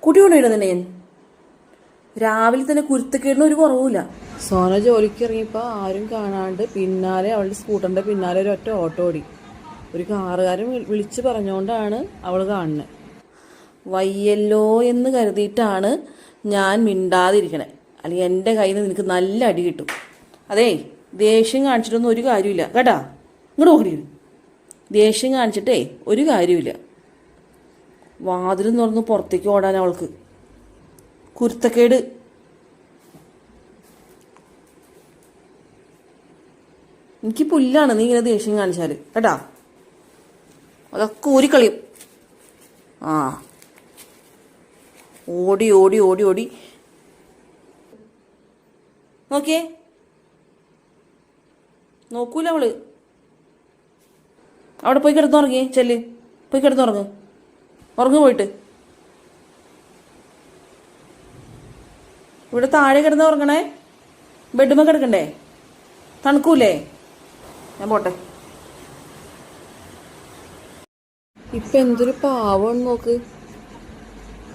കുട്ടി കൊണ്ടുപോയിടുന്നുണ്ട് ഞാൻ. രാവിലെ തന്നെ കുരുത്തക്കേടിന് ഒരു കുറവുമില്ല. സോന ജോലിക്ക് ഇറങ്ങിയപ്പോൾ ആരും കാണാണ്ട് പിന്നാലെ അവളുടെ സ്കൂട്ടറിൻ്റെ പിന്നാലെ ഒരു ഒറ്റ ഓട്ടോ ഓടി. ഒരു കാറുകാരൻ വിളിച്ച് പറഞ്ഞുകൊണ്ടാണ് അവൾ കാണുന്നത്. വയ്യല്ലോ എന്ന് കരുതിയിട്ടാണ് ഞാൻ മിണ്ടാതിരിക്കണേ. അല്ലെങ്കിൽ എൻ്റെ കയ്യിൽ നിന്ന് നിനക്ക് നല്ല അടി കിട്ടും. അതേ, ദേഷ്യം കാണിച്ചിട്ടൊന്നും ഒരു കാര്യമില്ല കേട്ടാ. ഇങ്ങോട്ട് നോക്കണേ. ദേഷ്യം കാണിച്ചിട്ടേ ഒരു കാര്യമില്ല. വാതിൽ തുറന്ന് പുറത്തേക്ക് ഓടാൻ അവൾക്ക് കുരുത്തക്കേട്. എനിക്ക് പുല്ലാണ് നീ ഇങ്ങനെ ദേഷ്യം കാണിച്ചാൽ കേട്ടാ. അതൊക്കെ ഊരിക്കളിയും. ആ, ഓടി ഓടി ഓടി ഓടി നോക്കിയേ, നോക്കൂല അവള്. അവിടെ പോയി കിടന്നുറങ്ങിയേ. ചെല്ല്, പോയി കിടന്നുറങ്ങ്. ഉറങ്ങു പോയിട്ട്. ഇവിടെ താഴെ കിടന്ന് ഉറങ്ങണേ. ബെഡ്മ കിടക്കണ്ടേ? തണുക്കൂലേ? ഞാൻ പോട്ടെ. ഇപ്പൊ എന്തൊരു പാവം നോക്ക്.